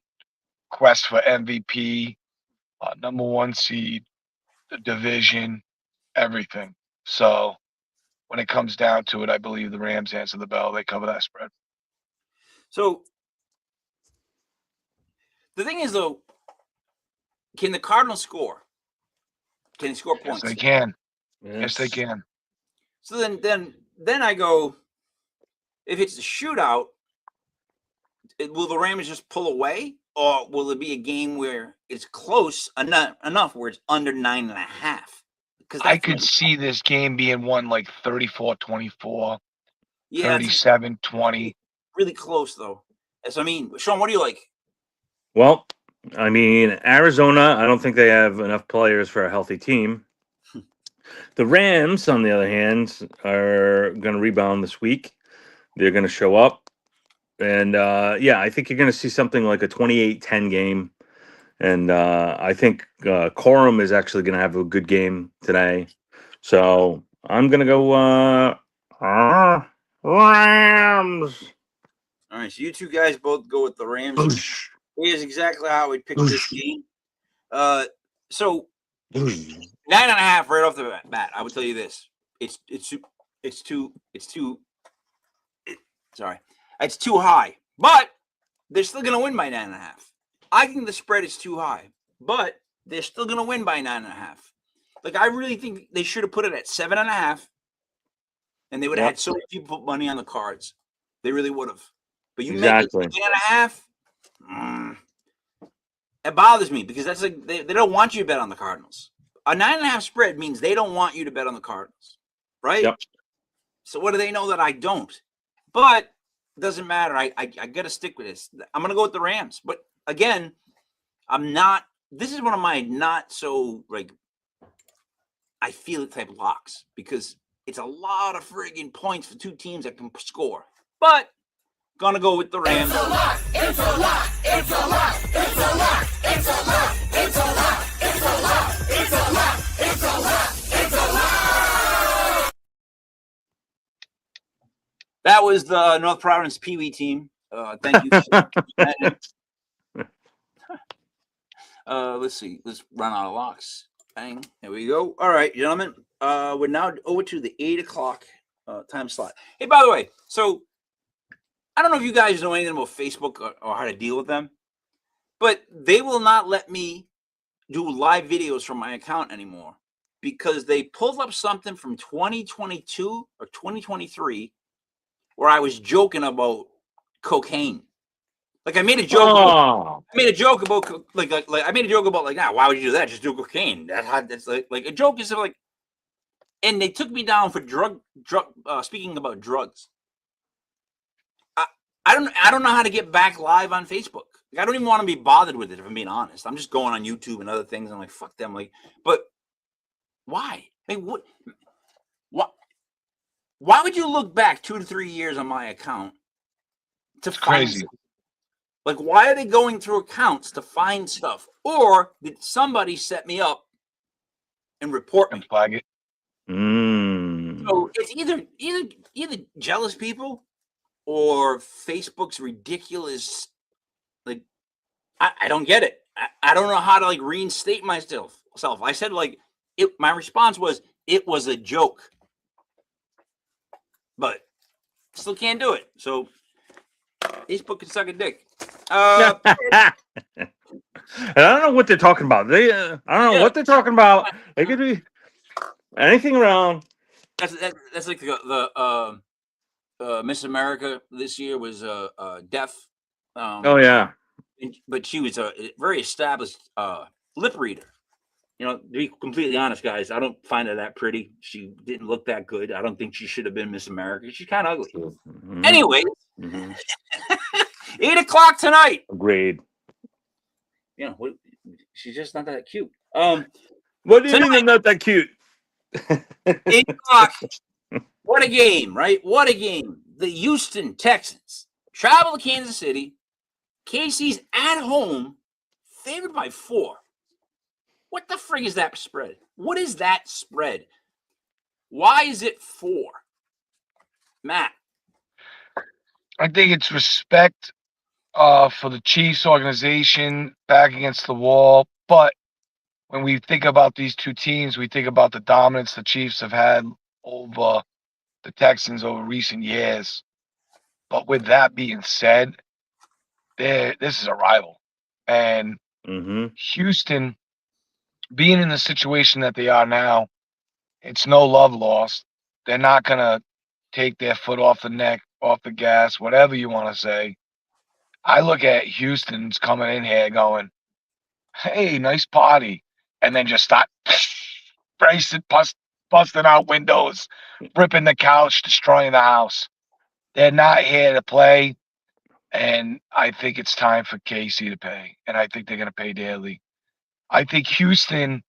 quest for MVP, number 1 seed, the division, everything. So when it comes down to it, I believe the Rams answer the bell. They cover that spread. So the thing is, though, can the Cardinals score? Can they score Yes, points? they can. Yes, they can. So then I go, if it's a shootout, will the Rams just pull away, or will it be a game where it's close enough where it's under 9.5? Because I could see this game being won like 34-24, 37-20. Really close though. So I mean, Sean, what do you like? Well, I mean, Arizona, I don't think they have enough players for a healthy team. The Rams, on the other hand, are going to rebound this week. They're going to show up. And, yeah, I think you're going to see something like a 28-10 game. And I think Corum is actually going to have a good game today. So I'm going to go Rams. All right, so you two guys both go with the Rams. Here's exactly how we picked this game. So 9.5 right off the bat. I would tell you this: it's too high. But they're still gonna win by 9.5. I think the spread is too high, but they're still gonna win by 9.5. Like I really think they should have put it at 7.5, and they would have had so many people put money on the Cards. They really would have. But you make it 8.5. It bothers me because that's like they don't want you to bet on the Cardinals. A 9.5 spread means they don't want you to bet on the Cardinals, right? Yep. So what do they know that I don't? But it doesn't matter. I got to stick with this. I'm gonna go with the Rams. But again, I'm not. This is one of my not so like I feel it type locks because it's a lot of friggin' points for two teams that can score. But gonna go with the Rams. It's a lock. It's a lock. It's a lock. It's a lock. It's a lock. It's a lock. It's a lock. It's a lock. It's a lock. It's a lock. That was the North Providence Pee Wee team. Thank you. Let's see. Let's run out of locks. Bang. There we go. All right, gentlemen. We're now over to the 8 o'clock time slot. Hey, by the way, so I don't know if you guys know anything about Facebook or how to deal with them, but they will not let me do live videos from my account anymore because they pulled up something from 2022 or 2023 where I was joking about cocaine. Like I made a joke. I made a joke about why would you do that? Just do cocaine. That's like a joke is like, and they took me down for drug. Speaking about drugs. I don't know how to get back live on Facebook. Like, I don't even want to be bothered with it if I'm being honest. I'm just going on YouTube and other things. I'm like, fuck them. Like, but why? Like, what? Why would you look back 2 to 3 years on my account to find crazy? Stuff? Like, why are they going through accounts to find stuff? Or did somebody set me up and report me? And flag it. So it's either jealous people or Facebook's ridiculous. Like, I don't get it. I don't know how to like reinstate myself. I said like it. My response was it was a joke, but still can't do it. So Facebook can suck a dick. And I don't know what they're talking about. I don't know what they're talking about. They could be anything around. That's like the Miss America this year was deaf. Oh yeah, but she was a very established lip reader. You know, to be completely honest, guys, I don't find her that pretty. She didn't look that good. I don't think she should have been Miss America. She's kind of ugly. Mm-hmm. Anyway, 8 o'clock tonight. Agreed. You know, she's just not that cute. What do you mean I'm not that cute? 8 o'clock. What a game, right? What a game. The Houston Texans travel to Kansas City. Casey's at home, favored by 4. What the frig is that spread? What is that spread? Why is it 4? Matt. I think it's respect for the Chiefs organization back against the wall. But when we think about these two teams, we think about the dominance the Chiefs have had over the Texans over recent years. But with that being said, this is a rival. And Houston being in the situation that they are now, it's no love lost. They're not going to take their foot off the neck, off the gas, whatever you want to say. I look at Houston's coming in here going, hey, nice party. And then just start busting out windows, ripping the couch, destroying the house. They're not here to play. And I think it's time for KC to pay. And I think they're going to pay daily. I think Houston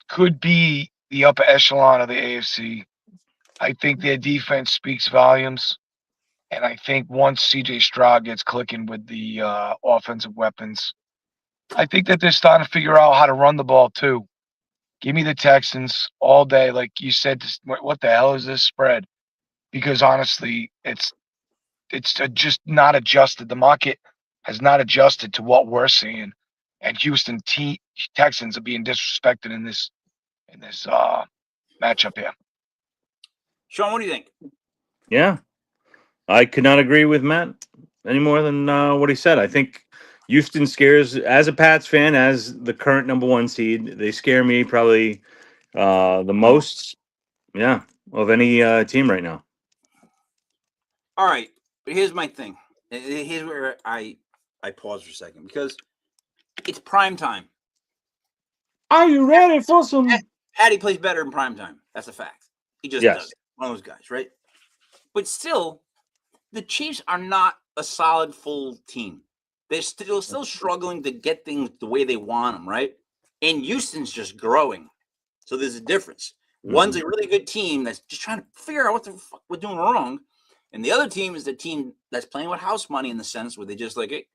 could be the upper echelon of the AFC. I think their defense speaks volumes. And I think once CJ Stroud gets clicking with the offensive weapons, I think that they're starting to figure out how to run the ball too. Give me the Texans all day. Like you said, what the hell is this spread? Because honestly, it's just not adjusted. The market has not adjusted to what we're seeing. And Houston Texans are being disrespected in this matchup here. Sean, what do you think? Yeah, I could not agree with Matt any more than what he said. I think Houston scares, as a Pats fan, as the current number 1 seed, they scare me probably the most, of any team right now. All right, but here's my thing. Here's where I pause for a second because it's prime time. Are you ready for some? Patty plays better in prime time. That's a fact. He just does. One of those guys, right? But still, the Chiefs are not a solid full team. They're still struggling to get things the way they want them, right? And Houston's just growing. So there's a difference. One's a really good team that's just trying to figure out what the fuck we're doing wrong. And the other team is the team that's playing with house money in the sense where they just like, hey,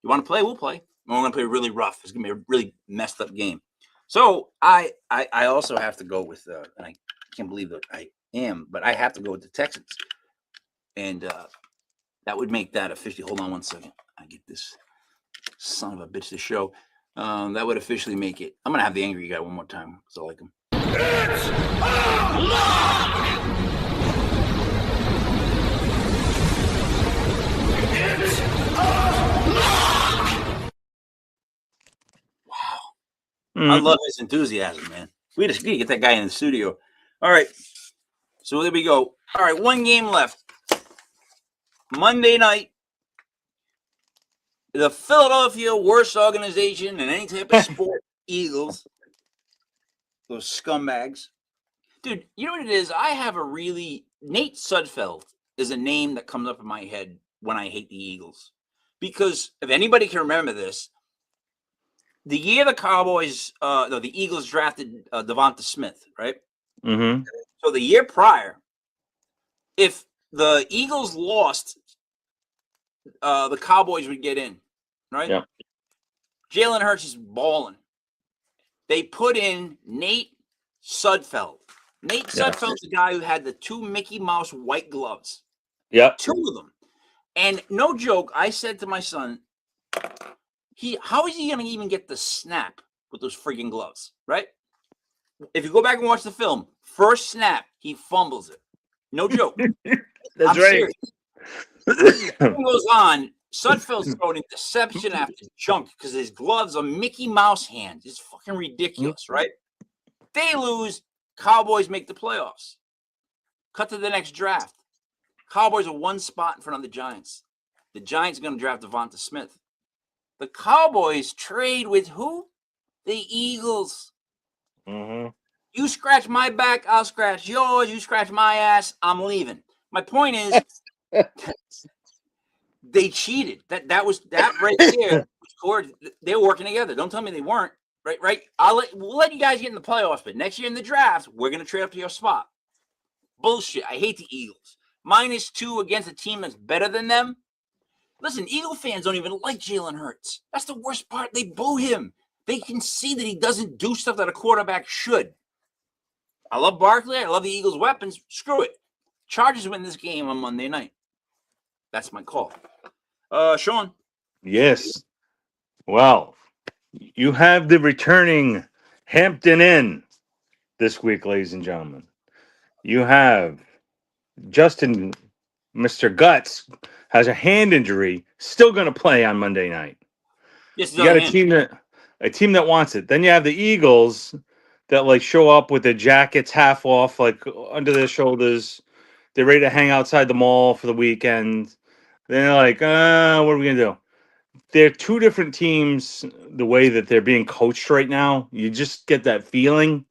you want to play? We'll play. We're going to play really rough. It's going to be a really messed up game. So I also have to go with, and I can't believe that I am, but I have to go with the Texans. And that would make that officially. Hold on one second. I get this son of a bitch to show. That would officially make it. I'm going to have the angry guy one more time because I like him. It's a lock! It's a lock! Wow. I love his enthusiasm, man. We just need to get that guy in the studio. All right. So there we go. All right. One game left. Monday night. The Philadelphia worst organization in any type of sport, Eagles. Those scumbags. Dude, you know what it is? I have a really... Nate Sudfeld is a name that comes up in my head when I hate the Eagles. Because if anybody can remember this, the year the Cowboys... the Eagles drafted Devonta Smith, right? Mm-hmm. So the year prior, if the Eagles lost, the Cowboys would get in, right? Yeah. Jalen Hurts is balling. They put in Nate Sudfeld. Nate Sudfeld's the guy who had the 2 Mickey Mouse white gloves. Yeah. 2 of them. And no joke, I said to my son, how is he going to even get the snap with those freaking gloves, right? If you go back and watch the film, first snap, he fumbles it. No joke. That's right. It goes on. Sudfeld's throwing interception after junk because his gloves are Mickey Mouse hands. It's fucking ridiculous, right? They lose. Cowboys make the playoffs. Cut to the next draft. Cowboys are 1 spot in front of the Giants. The Giants are going to draft Devonta Smith. The Cowboys trade with who? The Eagles. Mm-hmm. You scratch my back, I'll scratch yours. You scratch my ass, I'm leaving. My point is, they cheated. That right there. They were working together. Don't tell me they weren't. Right. We'll let you guys get in the playoffs, but next year in the draft, we're gonna trade up to your spot. Bullshit. I hate the Eagles. -2 against a team that's better than them. Listen, Eagle fans don't even like Jalen Hurts. That's the worst part. They boo him. They can see that he doesn't do stuff that a quarterback should. I love Barkley. I love the Eagles' weapons. Screw it. Chargers win this game on Monday night. That's my call. Sean. Yes. Well, you have the returning Hampton Inn this week, ladies and gentlemen. You have Justin, Mr. Guts, has a hand injury, still going to play on Monday night. Yes, you got a team that a team that wants it. Then you have the Eagles that like show up with their jackets half off, like under their shoulders. They're ready to hang outside the mall for the weekend. Then they're like, what are we gonna do? They're two different teams. The way that they're being coached right now, you just get that feeling.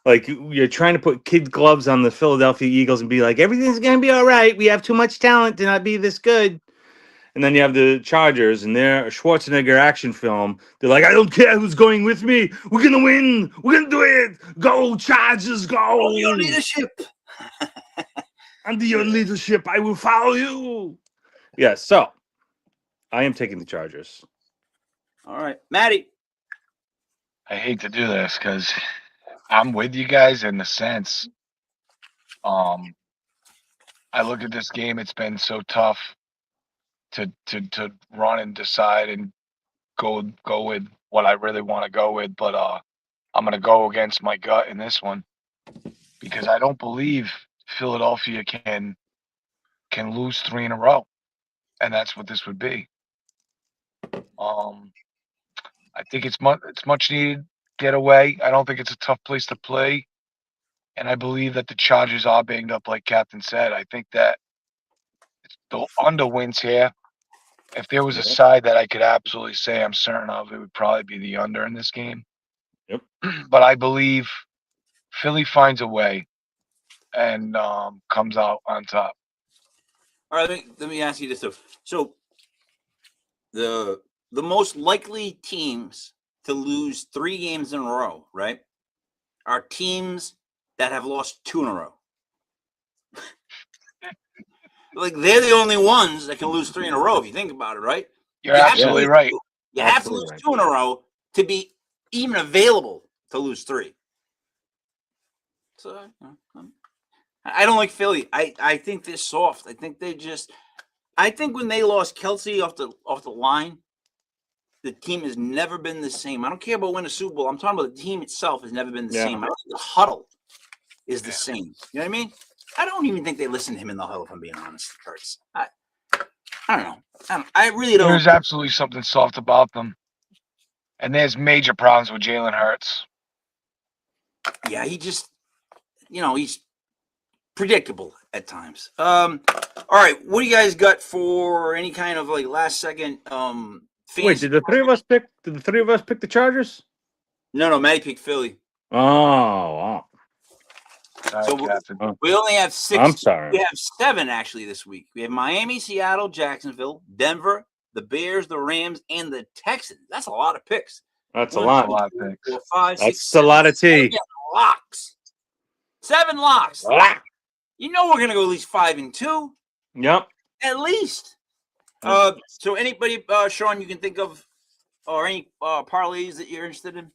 Like you're trying to put kid gloves on the Philadelphia Eagles and be like, everything's gonna be all right. We have too much talent to not be this good. And then you have the Chargers and their Schwarzenegger action film. They're like, I don't care who's going with me. We're gonna win. We're gonna do it. Go Chargers, go! Under your leadership. Under your leadership, I will follow you. Yeah. So I am taking the Chargers. All right, Maddie. I hate to do this because I'm with you guys in the sense. I look at this game. It's been so tough to run and decide and go with what I really want to go with. But I'm gonna go against my gut in this one because I don't believe Philadelphia can lose 3 in a row, and that's what this would be. I think it's much needed getaway. I don't think it's a tough place to play, and I believe that the Chargers are banged up, like Captain said. I think that the under wins here. If there was a side that I could absolutely say I'm certain of, it would probably be the under in this game. Yep. But I believe Philly finds a way and comes out on top. All right, let me ask you this though. So the most likely teams to lose 3 games in a row, right, are teams that have lost 2 in a row. Like they're the only ones that can lose 3 in a row if you think about it, right? You're absolutely right. You have to lose 2 in a row to be even available to lose 3. So I don't like Philly. I think they're soft. I think when they lost Kelsey off the line, the team has never been the same. I don't care about winning a Super Bowl. I'm talking about the team itself has never been the same. I don't think the huddle is the same. You know what I mean? I don't even think they listen to him in the huddle, if I'm being honest, Kurtz. I don't know. I really don't. There's absolutely something soft about them. And there's major problems with Jalen Hurts. Yeah, he just, he's predictable at times. All right, what do you guys got for any kind of like last second Wait, did the three of us pick the Chargers? No, Matty picked Philly. Oh, wow. So we only have 6. I'm sorry. We have 7 actually this week. We have Miami, Seattle, Jacksonville, Denver, the Bears, the Rams, and the Texans. That's a lot of picks. That's a lot. 2, 3, 4, 5, 6, That's a lot of tea. 7 locks. 7 locks. You know we're gonna go at least 5 and 2. Yep. At least. So anybody, Sean, you can think of, or any parlays that you're interested in?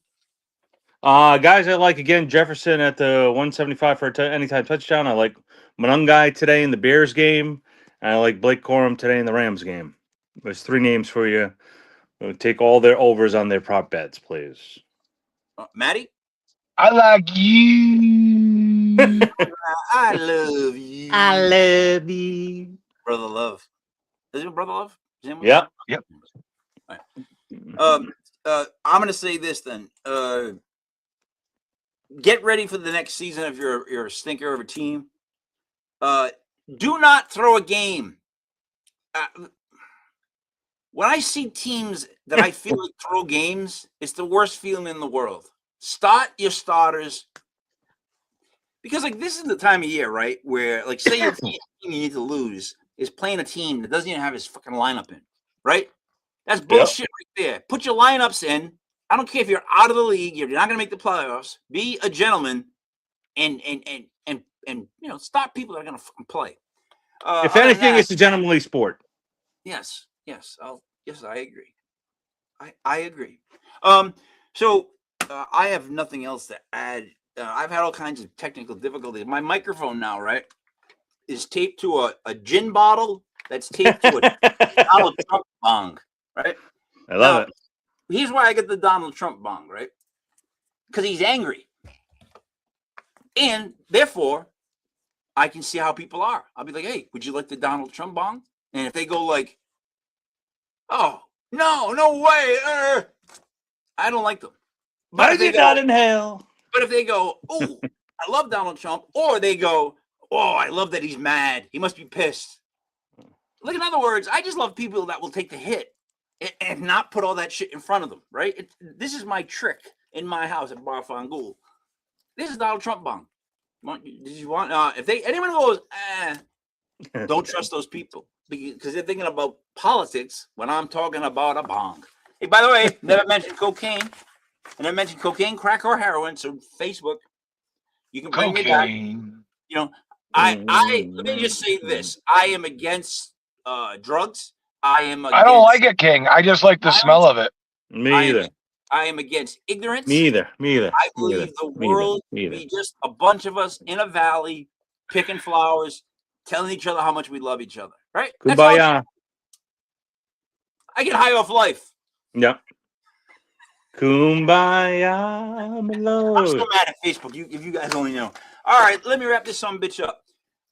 Guys, I like, again, Jefferson at the 175 for anytime touchdown. I like Monungai today in the Bears game. And I like Blake Corum today in the Rams game. There's 3 names for you. Take all their overs on their prop bets, please. Maddie? I like you. I love you. I love you. Brother Love. Is it Brother Love? Yep. Yep. Right. I'm going to say this then. Get ready for the next season if you're a stinker of a team. Do not throw a game. When I see teams that I feel like throw games, it's the worst feeling in the world. Start your starters. Because, like, this is the time of year, right, where, like, say your team you need to lose is playing a team that doesn't even have his fucking lineup in, right? That's bullshit right there. Put your lineups in. I don't care if you're out of the league, you're not going to make the playoffs. Be a gentleman and stop people that are going to fucking play. If anything, it's a gentlemanly sport. Yes, I agree. I agree. So I have nothing else to add. I've had all kinds of technical difficulties. My microphone now, right, is taped to a gin bottle that's taped to a Donald Trump bong, right? I love it. Here's why I get the Donald Trump bong, right? Because he's angry. And therefore, I can see how people are. I'll be like, hey, would you like the Donald Trump bong? And if they go like, oh, no way. I don't like them. Why is he not in hell? But if they go, oh, I love Donald Trump, or they go, oh, I love that he's mad. He must be pissed. Like, in other words, I just love people that will take the hit and not put all that shit in front of them, right? This is my trick in my house at Bar Fangool. This is Donald Trump bong. Did you want? If anyone goes, don't trust those people because they're thinking about politics when I'm talking about a bong. Hey, by the way, never mentioned cocaine. I never mentioned cocaine, crack, or heroin. So Facebook, you can bring me back. You know, I let me just say this: I am against drugs. I don't like it, King. I just like the smell of it. Me either. I am against ignorance. Me either. I believe the world to be just a bunch of us in a valley picking flowers, telling each other how much we love each other. Right? Kumbaya. I get high off life. Yep. Kumbaya, my lord. I'm so mad at Facebook. If you guys only know. All right, let me wrap this some bitch up.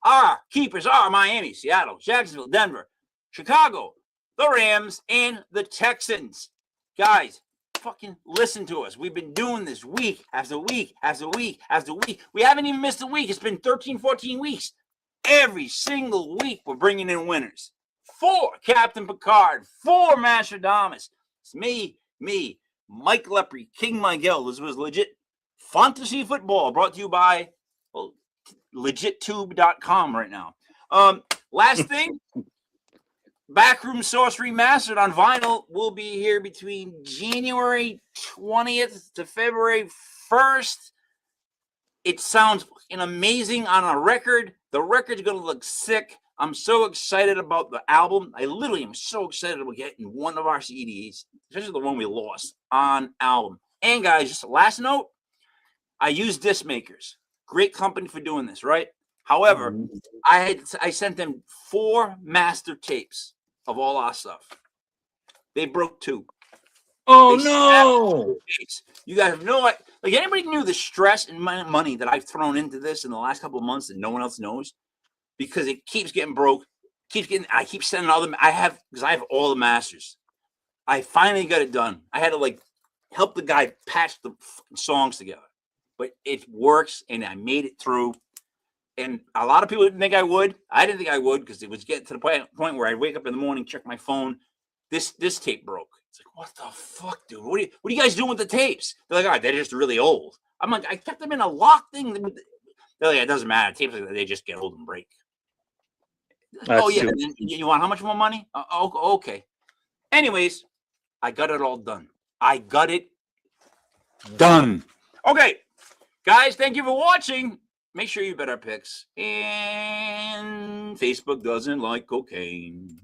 Our keepers are Miami, Seattle, Jacksonville, Denver, Chicago, the Rams, and the Texans. Guys, fucking listen to us. We've been doing this week after week after week after week. We haven't even missed a week. It's been 13, 14 weeks. Every single week, we're bringing in winners. 4 Captain Picard, 4 Mastradamus. It's me, Mike Lepre, King Miguel. This was legit fantasy football brought to you by legittube.com right now. Last thing, Backroom Source Remastered on vinyl will be here between January 20th to February 1st. It sounds fucking amazing on a record. The record's going to look sick. I'm so excited about the album. I literally am so excited about getting one of our CDs, especially the one we lost, on album. And guys, just a last note, I use disc makers. Great company for doing this, right? However, I sent them 4 master tapes of all our stuff. They broke 2. Oh, no. You guys have no idea. Like, anybody knew the stress and money that I've thrown into this in the last couple of months that no one else knows? Because it keeps getting broke. I keep sending all them. Because I have all the masters. I finally got it done. I had to help the guy patch the songs together. But it works, and I made it through. And a lot of people didn't think I would. I didn't think I would because it was getting to the point where I wake up in the morning, check my phone. This tape broke. It's like, what the fuck, dude? What are you guys doing with the tapes? They're like, all right, they're just really old. I'm like, I kept them in a locked thing. They're like, it doesn't matter. Tapes, they just get old and break. Oh, yeah. You want how much more money? Okay. Anyways, I got it all done. I got it done. Okay. Guys, thank you for watching. Make sure you bet our picks. And Facebook doesn't like cocaine.